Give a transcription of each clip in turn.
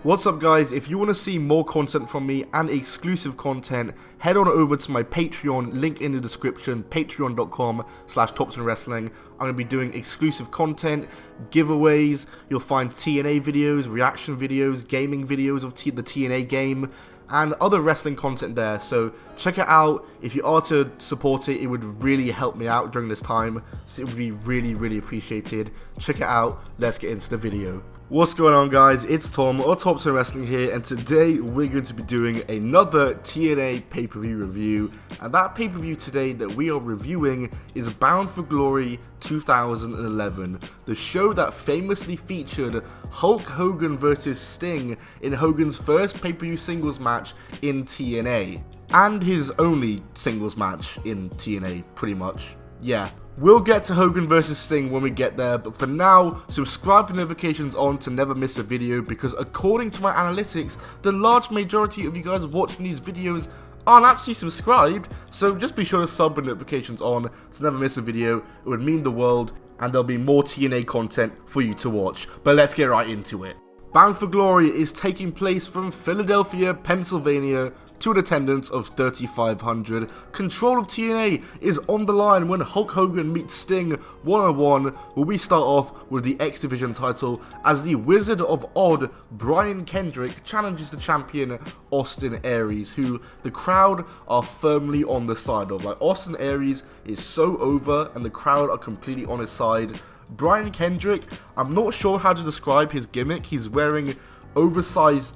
What's up guys, if you want to see more content from me and exclusive content, head on over to my Patreon, link in the description, patreon.com/TopsonWrestling. I'm going to be doing exclusive content, giveaways, you'll find TNA videos, reaction videos, gaming videos of the TNA game, and other wrestling content there, so check it out. If you are to support it, it would really help me out during this time, so it would be really appreciated. Check it out, let's get into the video. What's going on guys, it's Tom or Topson Wrestling here, and today we're going to be doing another TNA pay-per-view review, and that pay-per-view today that we are reviewing is Bound for Glory 2011, the show that famously featured Hulk Hogan vs Sting in Hogan's first pay-per-view singles match in TNA, and his only singles match in TNA, pretty much, yeah. We'll get to Hogan vs Sting when we get there, but for now, subscribe with notifications on to never miss a video, because according to my analytics, the large majority of you guys watching these videos aren't actually subscribed, so just be sure to sub with notifications on to never miss a video. It would mean the world, and there'll be more TNA content for you to watch. But let's get right into it. Bound for Glory is taking place from Philadelphia, Pennsylvania, to an attendance of 3,500. Control of TNA is on the line when Hulk Hogan meets Sting one-on-one, where we start off with the X Division title as the Wizard of Odd, Brian Kendrick, challenges the champion Austin Aries, who the crowd are firmly on the side of. Like, Austin Aries is so over and the crowd are completely on his side. Brian Kendrick, I'm not sure how to describe his gimmick. He's wearing oversized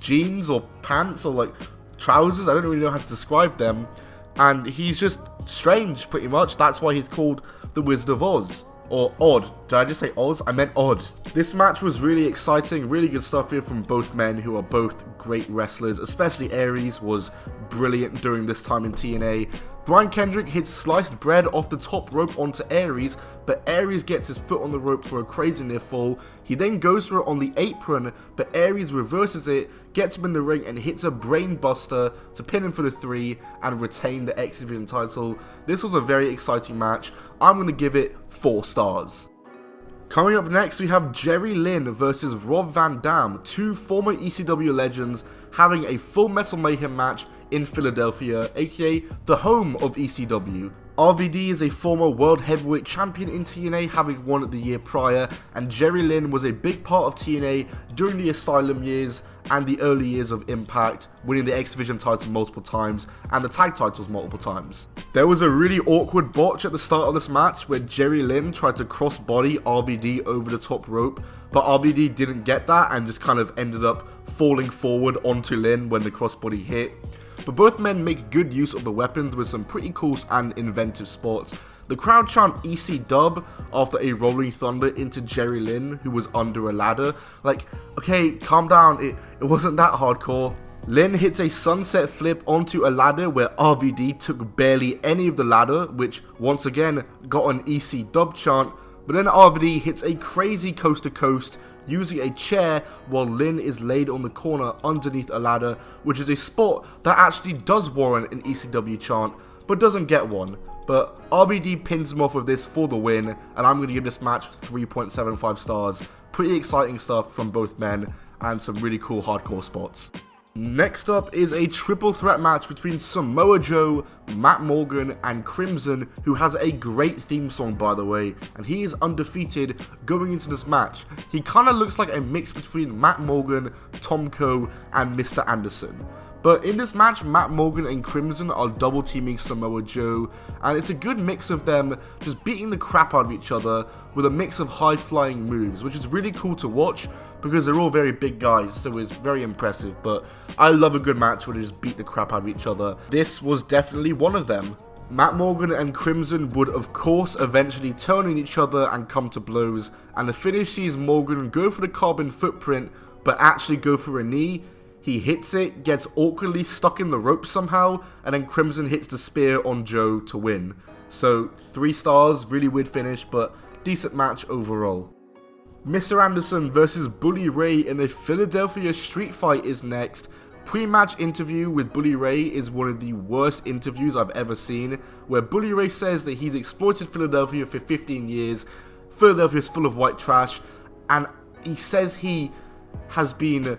jeans or pants or like trousers, I don't really know how to describe them, and he's just strange pretty much. That's why he's called the Wizard of Oz, or Odd. Did I just say Oz? I meant Odd. This match was really exciting, really good stuff here from both men who are both great wrestlers, especially Aries was brilliant during this time in TNA. Brian Kendrick hits sliced bread off the top rope onto Aries, but Aries gets his foot on the rope for a crazy near fall. He then goes for it on the apron, but Aries reverses it, gets him in the ring and hits a brain buster to pin him for the 3 and retain the X Division title. This was a very exciting match. I'm going to give it 4 stars. Coming up next, we have Jerry Lynn versus Rob Van Dam, two former ECW legends having a Full Metal Mayhem match in Philadelphia, aka the home of ECW. RVD is a former World Heavyweight Champion in TNA, having won it the year prior, and Jerry Lynn was a big part of TNA during the Asylum years and the early years of Impact, winning the X Division title multiple times and the tag titles multiple times. There was a really awkward botch at the start of this match where Jerry Lynn tried to cross-body RVD over the top rope, but RVD didn't get that and just kind of ended up falling forward onto Lynn when the crossbody hit. But both men make good use of the weapons with some pretty cool and inventive spots. The crowd chant EC Dub after a Rolling Thunder into Jerry Lynn, who was under a ladder. Like, okay, calm down, it wasn't that hardcore. Lynn hits a sunset flip onto a ladder where RVD took barely any of the ladder, which once again got an EC Dub chant. But then RVD hits a crazy coast to coast using a chair while Lynn is laid on the corner underneath a ladder, which is a spot that actually does warrant an ECW chant, but doesn't get one. But RVD pins him off with this for the win, and I'm going to give this match 3.75 stars. Pretty exciting stuff from both men, and some really cool hardcore spots. Next up is a triple threat match between Samoa Joe, Matt Morgan, and Crimson, who has a great theme song by the way, and he is undefeated going into this match. He kind of looks like a mix between Matt Morgan, Tomko, and Mr. Anderson. But in this match, Matt Morgan and Crimson are double teaming Samoa Joe, and it's a good mix of them just beating the crap out of each other with a mix of high flying moves, which is really cool to watch because they're all very big guys, so it's very impressive. But I love a good match where they just beat the crap out of each other. This was definitely one of them. Matt Morgan and Crimson would of course eventually turn on each other and come to blows, and the finish sees Morgan go for the carbon footprint but actually go for a knee. He hits it, gets awkwardly stuck in the rope somehow, and then Crimson hits the spear on Joe to win. So 3 stars, really weird finish, but decent match overall. Mr. Anderson versus Bully Ray in a Philadelphia street fight is next. Pre-match interview with Bully Ray is one of the worst interviews I've ever seen, where Bully Ray says that he's exploited Philadelphia for 15 years, Philadelphia's full of white trash, and he says he has been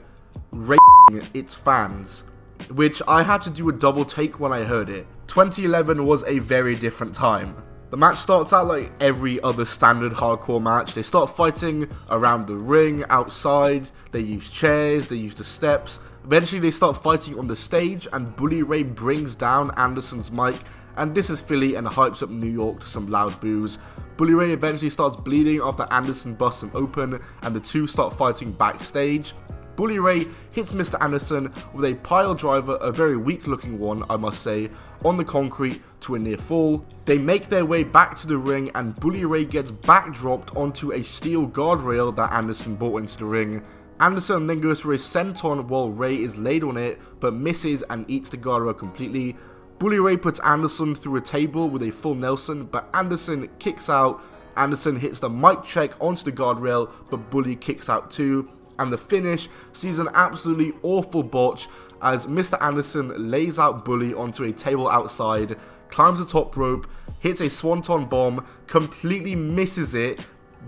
raping its fans, which I had to do a double take when I heard it. 2011 was a very different time. The match starts out like every other standard hardcore match. They start fighting around the ring, outside, they use chairs, they use the steps. Eventually they start fighting on the stage, and Bully Ray brings down Anderson's mic, and this is Philly and hypes up New York to some loud boos. Bully Ray eventually starts bleeding after Anderson busts him open, and the two start fighting backstage. Bully Ray hits Mr. Anderson with a pile driver, a very weak looking one I must say, on the concrete to a near fall. They make their way back to the ring, and Bully Ray gets backdropped onto a steel guardrail that Anderson brought into the ring. Anderson then goes for a senton while Ray is laid on it, but misses and eats the guardrail completely. Bully Ray puts Anderson through a table with a full Nelson, but Anderson kicks out. Anderson hits the mic check onto the guardrail, but Bully kicks out too. And the finish sees an absolutely awful botch as Mr. Anderson lays out Bully onto a table outside, climbs the top rope, hits a swanton bomb, completely misses it.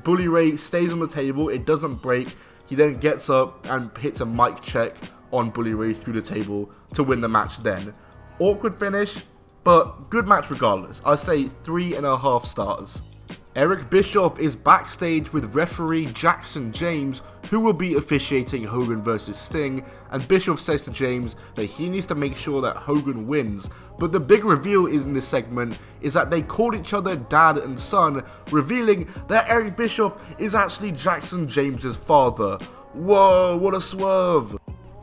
Bully Ray stays on the table, it doesn't break. He then gets up and hits a mic check on Bully Ray through the table to win the match then. Awkward finish, but good match regardless. I say 3.5 stars. Eric Bischoff is backstage with referee Jackson James, who will be officiating Hogan vs Sting, and Bischoff says to James that he needs to make sure that Hogan wins. But the big reveal in this segment is that they call each other dad and son, revealing that Eric Bischoff is actually Jackson James's father. Whoa, what a swerve!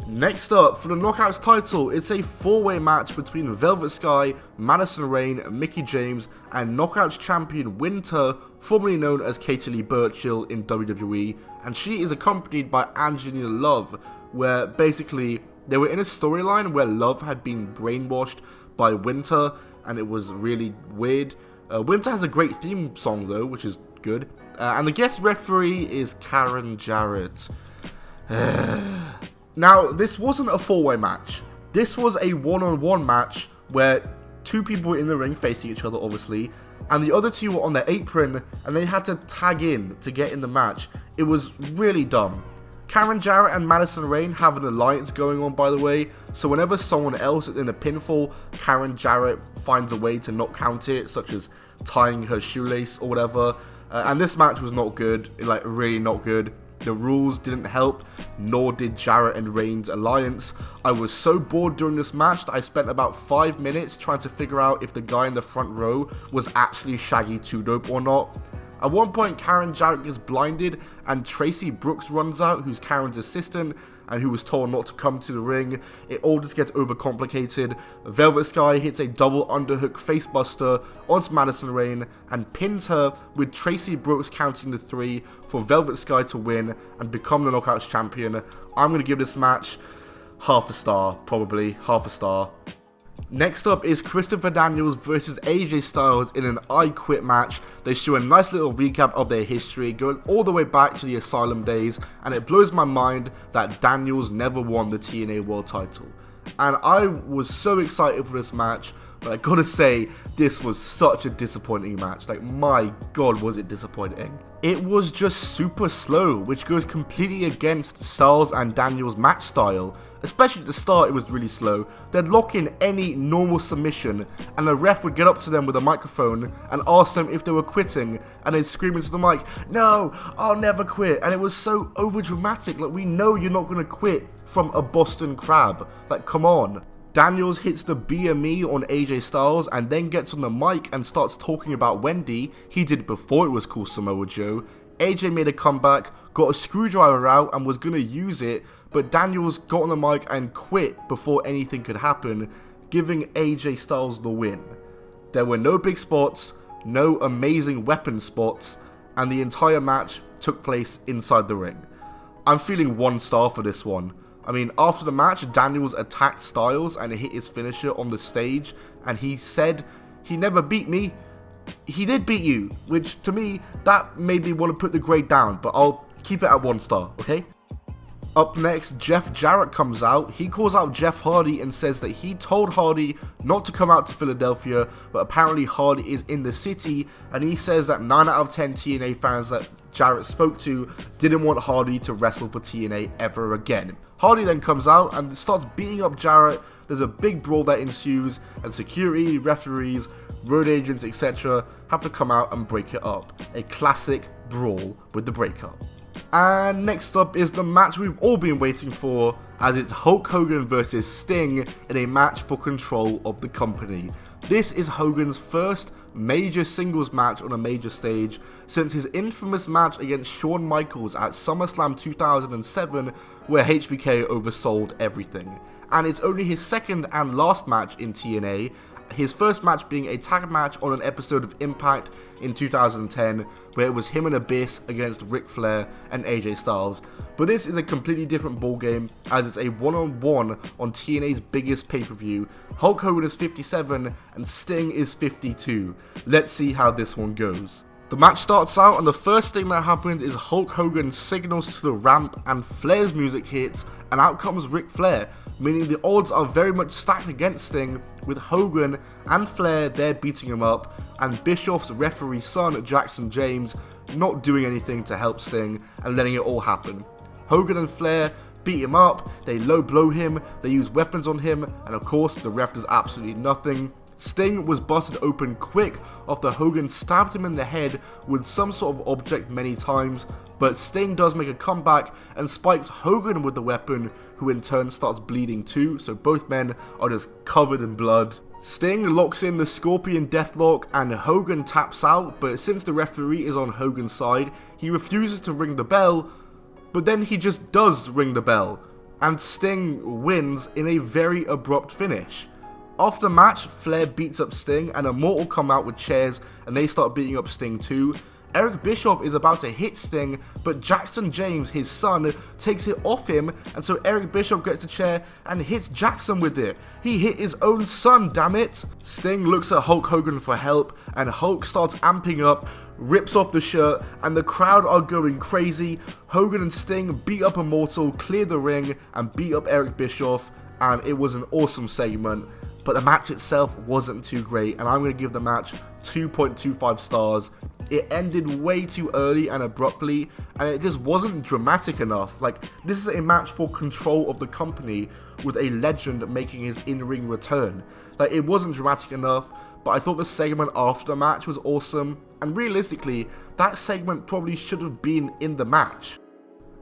Next up, for the Knockouts title, it's a 4-way match between Velvet Sky, Madison Rayne, Mickie James, and Knockouts champion Winter, formerly known as Katie Lee Burchill in WWE, and she is accompanied by Angelina Love, where basically they were in a storyline where Love had been brainwashed by Winter, and it was really weird. Winter has a great theme song though, which is good, and the guest referee is Karen Jarrett. Now, this wasn't a 4-way match. This was a one-on-one match where two people were in the ring facing each other, obviously, and the other two were on their apron, and they had to tag in to get in the match. It was really dumb. Karen Jarrett and Madison Rayne have an alliance going on, by the way, so whenever someone else is in a pinfall, Karen Jarrett finds a way to not count it, such as tying her shoelace or whatever, and this match was not good, like really not good. The rules didn't help, nor did Jarrett and Rayne's alliance. I was so bored during this match that I spent about 5 minutes trying to figure out if the guy in the front row was actually Shaggy 2Dope or not. At one point, Karen Jarrett gets blinded, and Tracy Brooks runs out, who's Karen's assistant, and who was told not to come to the ring. It all just gets overcomplicated. Velvet Sky hits a double underhook facebuster onto Madison Rayne and pins her, with Tracy Brooks counting the 3 for Velvet Sky to win and become the Knockouts champion. I'm going to give this match half a star, probably half a star. Next up is Christopher Daniels versus AJ Styles in an I Quit match. They show a nice little recap of their history, going all the way back to the Asylum days, and it blows my mind that Daniels never won the TNA World title. And I was so excited for this match, but I gotta say, this was such a disappointing match. Like, my god, was it disappointing. It was just super slow, which goes completely against Styles and Daniels' match style. Especially at the start, it was really slow. They'd lock in any normal submission, and the ref would get up to them with a microphone and ask them if they were quitting, and they'd scream into the mic, "No, I'll never quit." And it was so overdramatic. Like, we know you're not going to quit from a Boston Crab. Like, come on. Daniels hits the BME on AJ Styles and then gets on the mic and starts talking about Wendy. He did it before it was called Samoa Joe. AJ made a comeback, got a screwdriver out and was going to use it, but Daniels got on the mic and quit before anything could happen, giving AJ Styles the win. There were no big spots, no amazing weapon spots, and the entire match took place inside the ring. I'm feeling 1 star for this one. I mean, after the match, Daniels attacked Styles and hit his finisher on the stage, and he said, "He never beat me." He did beat you, which to me, that made me want to put the grade down, but I'll keep it at 1 star, okay? Up next, Jarrett comes out. He calls out Jeff Hardy and says that he told Hardy not to come out to Philadelphia, but apparently Hardy is in the city, and he says that 9 out of 10 TNA fans that Jarrett spoke to didn't want Hardy to wrestle for TNA ever again. Hardy then comes out and starts beating up Jarrett. There's a big brawl that ensues, and security, referees, road agents, etc. have to come out and break it up. A classic brawl with the breakup. And next up is the match we've all been waiting for, as it's Hulk Hogan versus Sting in a match for control of the company. This is Hogan's first major singles match on a major stage since his infamous match against Shawn Michaels at SummerSlam 2007, where HBK oversold everything. And it's only his second and last match in TNA, his first match being a tag match on an episode of Impact in 2010, where it was him and Abyss against Ric Flair and AJ Styles. But this is a completely different ballgame, as it's a one-on-one on TNA's biggest pay-per-view. Hulk Hogan is 57 and Sting is 52. Let's see how this one goes. The match starts out, and the first thing that happens is Hulk Hogan signals to the ramp and Flair's music hits, and out comes Ric Flair, meaning the odds are very much stacked against Sting, with Hogan and Flair there beating him up, and Bischoff's referee son, Jackson James, not doing anything to help Sting and letting it all happen. Hogan and Flair beat him up, they low blow him, they use weapons on him, and of course the ref does absolutely nothing. Sting was busted open quick after Hogan stabbed him in the head with some sort of object many times, but Sting does make a comeback and spikes Hogan with the weapon, who in turn starts bleeding too, so both men are just covered in blood. Sting locks in the Scorpion Deathlock and Hogan taps out, but since the referee is on Hogan's side, he refuses to ring the bell, but then he just does ring the bell, and Sting wins in a very abrupt finish. After match, Flair beats up Sting and Immortal come out with chairs and they start beating up Sting too. Eric Bischoff is about to hit Sting, but Jackson James, his son, takes it off him, and so Eric Bischoff gets the chair and hits Jackson with it. He hit his own son, damn it! Sting looks at Hulk Hogan for help, and Hulk starts amping up, rips off the shirt, and the crowd are going crazy. Hogan and Sting beat up Immortal, clear the ring, and beat up Eric Bischoff, and it was an awesome segment. But the match itself wasn't too great, and I'm going to give the match 2.25 stars. It ended way too early and abruptly, and it just wasn't dramatic enough. Like, this is a match for control of the company with a legend making his in-ring return. Like, it wasn't dramatic enough, but I thought the segment after the match was awesome, and realistically, that segment probably should have been in the match.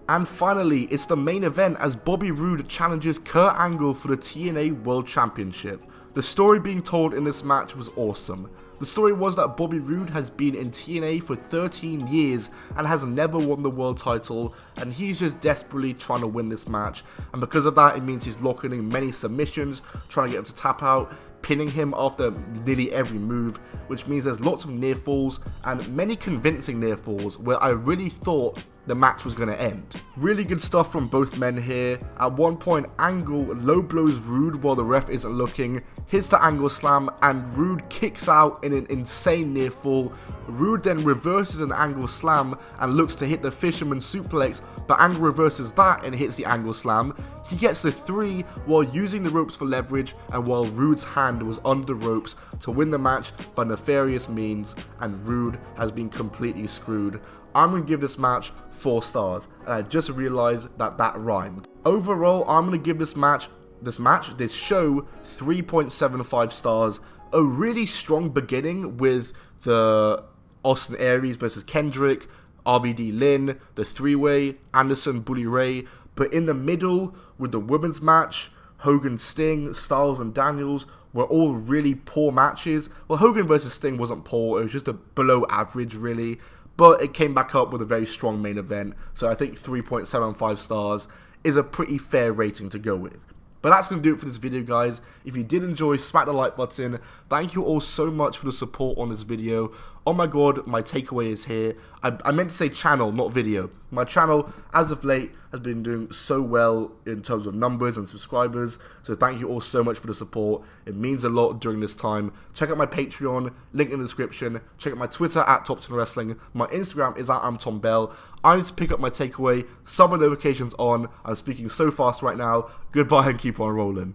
And finally, it's the main event as Bobby Roode challenges Kurt Angle for the TNA World Championship. The story being told in this match was awesome. The story was that Bobby Roode has been in TNA for 13 years and has never won the world title, and he's just desperately trying to win this match, and because of that it means he's locking in many submissions, trying to get him to tap out, pinning him after nearly every move, which means there's lots of near falls and many convincing near falls where I really thought the match was going to end. Really good stuff from both men here. At one point, Angle low blows Roode while the ref isn't looking, hits the Angle slam, and Roode kicks out in an insane near fall. Roode then reverses an Angle slam and looks to hit the Fisherman suplex, but Angle reverses that and hits the Angle slam. He gets the 3 while using the ropes for leverage, and while Roode's hand was under ropes to win the match by nefarious means, and Roode has been completely screwed. I'm going to give this match 4 stars, and I just realized that that rhymed. Overall, I'm going to give this show 3.75 stars. A really strong beginning with the Austin Aries versus Kendrick, RVD Lynn, the 3-way, Anderson, Bully Ray, but in the middle with the women's match, Hogan, Sting, Styles and Daniels were all really poor matches. Well, Hogan versus Sting wasn't poor, it was just a below average really. But it came back up with a very strong main event, so I think 3.75 stars is a pretty fair rating to go with. But that's going to do it for this video, guys. If you did enjoy, smack the like button. Thank you all so much for the support on this video. oh my god, my takeaway is here. I meant to say channel, not video. My channel, as of late, has been doing so well in terms of numbers and subscribers. So thank you all so much for the support. It means a lot during this time. Check out my Patreon, link in the description. Check out my Twitter at Top 10 Wrestling. My Instagram is at I'm Tom Bell. I need to pick up my takeaway. Sub notifications on. I'm speaking so fast right now. Goodbye and keep on rolling.